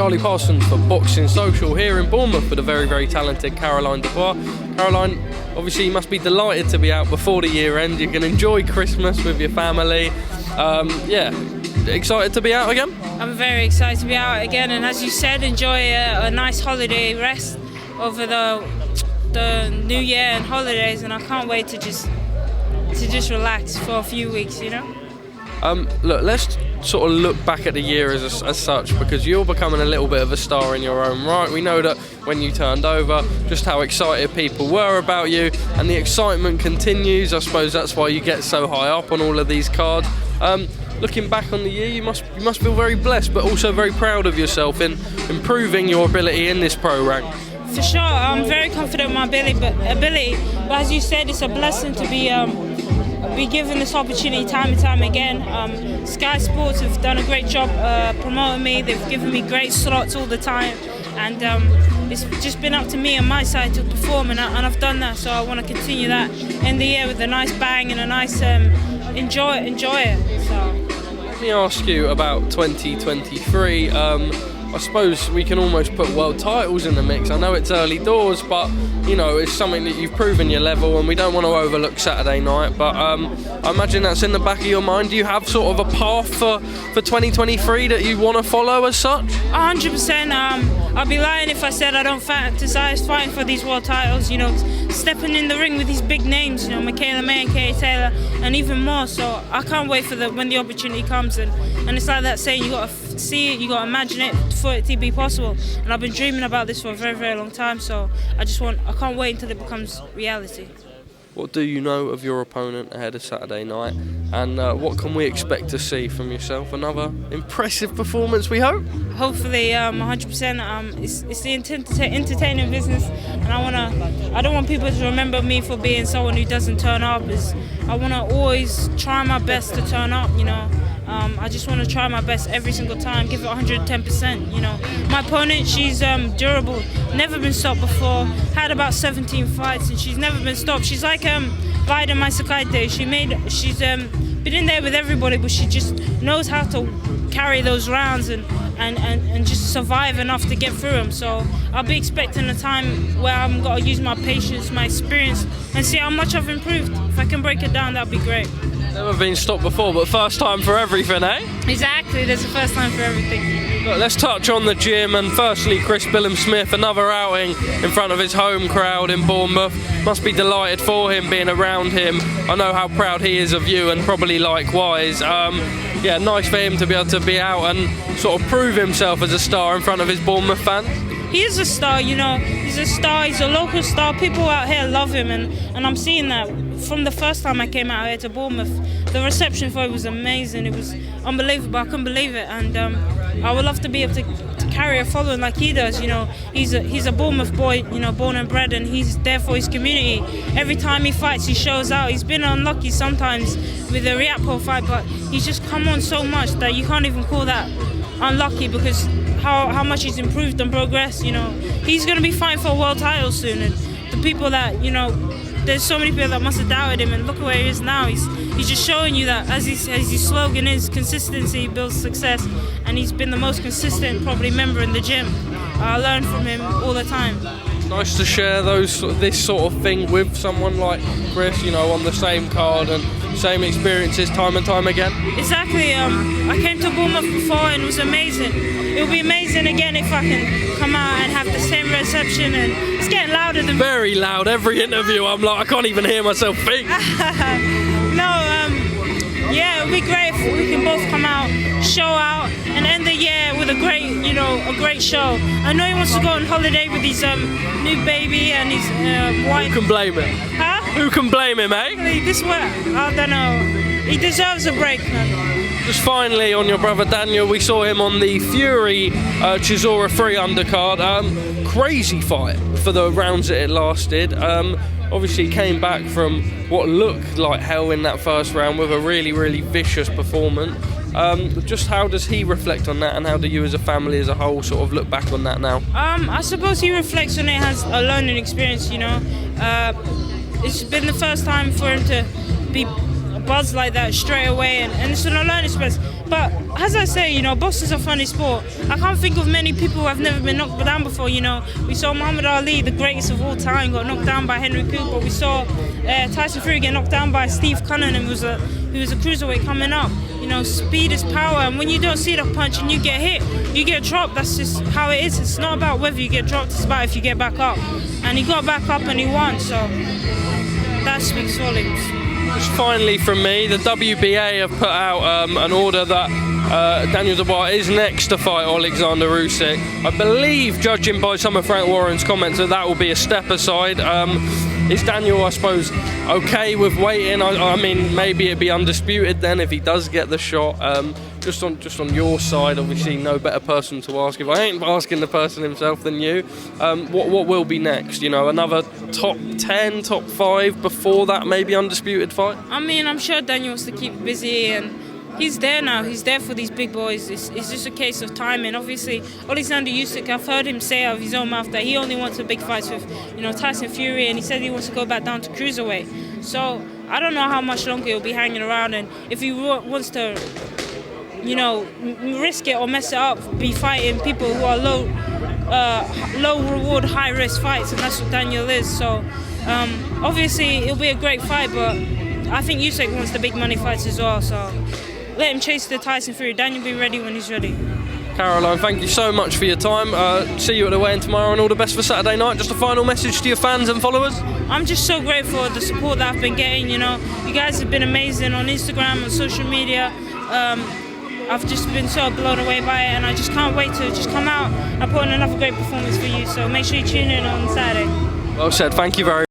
Charlie Parsons for Boxing Social here in Bournemouth with the very, very talented Caroline Dubois. Caroline, obviously you must be delighted to be out before the year end. You can enjoy Christmas with your family. Excited to be out again? I'm very excited to be out again, and as you said, enjoy a nice holiday rest over the New Year and holidays, and I can't wait to just relax for a few weeks, you know? Look, let's sort of look back at the year as such, because you're becoming a little bit of a star in your own right. We know that when you turned over, just how excited people were about you, and the excitement continues. I suppose that's why you get so high up on all of these cards. Looking back on the year, you must feel very blessed, but also very proud of yourself in improving your ability in this pro rank. For sure, I'm very confident in my ability, but as you said, it's a blessing to be given this opportunity time and time again. Sky Sports have done a great job promoting me. They've given me great slots all the time, and it's just been up to me on my side to perform, and I've done that. So I want to continue that in the year with a nice bang and a nice enjoy it. So let me ask you about 2023. I suppose we can almost put world titles in the mix. I know it's early doors, but you know, it's something that you've proven your level, and we don't want to overlook Saturday night. But I imagine that's in the back of your mind. Do you have sort of a path for 2023 that you want to follow as such? 100%. I'd be lying if I said I don't desire fighting for these world titles. You know, stepping in the ring with these big names. You know, MIKAELA, MAYER, Taylor, and even more. So I can't wait for when the opportunity comes. And it's like that saying, you got to see it, you got to imagine it for it to be possible. And I've been dreaming about this for a very, very long time. So I can't wait until it becomes reality. What do you know of your opponent ahead of Saturday night, and what can we expect to see from yourself? Another impressive performance, we hope? Hopefully, 100%. It's the entertaining business, and I don't want people to remember me for being someone who doesn't turn up. I want to always try my best to turn up, you know. I just want to try my best every single time, give it 110%, you know. My opponent, she's durable, never been stopped before, had about 17 fights, and she's never been stopped. She's like Vida Maisakaite. She's been in there with everybody, but she just knows how to carry those rounds and just survive enough to get through them. So I'll be expecting a time where I'm going to use my patience, my experience, and see how much I've improved. If I can break it down, that'd be great. Never been stopped before, but first time for everything, eh? Exactly, there's a first time for everything. Look, let's touch on the gym, and firstly, Chris Billam-Smith, another outing in front of his home crowd in Bournemouth. Must be delighted for him being around him. I know how proud he is of you, and probably likewise. Nice for him to be able to be out and sort of prove himself as a star in front of his Bournemouth fans. He is a star, you know. He's a star, he's a local star. People out here love him, and I'm seeing that from the first time I came out here to Bournemouth. The reception for it was amazing. It was unbelievable. I couldn't believe it, and I would love to be able to carry a following like he does. You know, he's a Bournemouth boy, you know, born and bred, and he's there for his community. Every time he fights, he shows out. He's been unlucky sometimes with the Riappo fight, but he's just come on so much that you can't even call that unlucky, because how much he's improved and progressed. You know, he's going to be fighting for a world title soon, and the people that, you know, there's so many people that must have doubted him, and look where he is now. He's just showing you that, as his slogan is, consistency builds success, and he's been the most consistent probably member in the gym. I learn from him all the time. Nice to share this sort of thing with someone like Chris, you know, on the same card and same experiences time and time again. Exactly. I came to Bournemouth before and it was amazing. It'll be amazing again if I can come out and have the same reception, and it's getting louder than... Very loud, every interview I'm like, I can't even hear myself think. It'll be great if we can both come out, show out, and end the year with a great show. I know he wants to go on holiday with his new baby and his wife. Who can blame him? Huh? Who can blame him, eh? I don't know. He deserves a break, man. Just finally, on your brother Daniel, we saw him on the Fury Chisora 3 undercard. Crazy fight for the rounds that it lasted. Obviously came back from what looked like hell in that first round with a really, really vicious performance. Just how does he reflect on that, and how do you as a family as a whole sort of look back on that now? I suppose he reflects on it as a learning experience, you know. It's been the first time for him to be buzzed like that straight away, and it's a learning experience. But as I say, you know, boxing's a funny sport. I can't think of many people who have never been knocked down before. You know, we saw Muhammad Ali, the greatest of all time, got knocked down by Henry Cooper. We saw Tyson Fury get knocked down by Steve Cunningham, who was a cruiserweight coming up. You know, speed is power, and when you don't see the punch and you get hit, you get dropped. That's just how it is. It's not about whether you get dropped, it's about if you get back up. And he got back up and he won, so that speaks volumes. Just finally from me, the WBA have put out an order that Daniel Dubois is next to fight Alexander Usyk. I believe, judging by some of Frank Warren's comments, that will be a step aside. Is Daniel, I suppose, okay with waiting? I mean, maybe it'd be undisputed then if he does get the shot. Just on your side, obviously, no better person to ask. If I ain't asking the person himself than you, what will be next? You know, another top 10, top 5 before that maybe undisputed fight? I mean, I'm sure Daniel wants to keep busy, and he's there now. He's there for these big boys. It's just a case of timing. Obviously, Alexander Usyk, I've heard him say out of his own mouth that he only wants a big fight with, you know, Tyson Fury, and he said he wants to go back down to cruiserweight. So I don't know how much longer he'll be hanging around, and if he wants to, you know, risk it or mess it up, be fighting people who are low reward, high risk fights, and that's what Daniel is. So obviously it'll be a great fight, but I think Usyk wants the big money fights as well. So let him chase the Tyson Fury. Daniel be ready when he's ready. Caroline, thank you so much for your time. See you at the weigh-in tomorrow, and all the best for Saturday night. Just a final message to your fans and followers. I'm just so grateful for the support that I've been getting. You know, you guys have been amazing on Instagram, on social media. I've just been so blown away by it, and I just can't wait to just come out and put on another great performance for you. So make sure you tune in on Saturday. Well said. Thank you very much.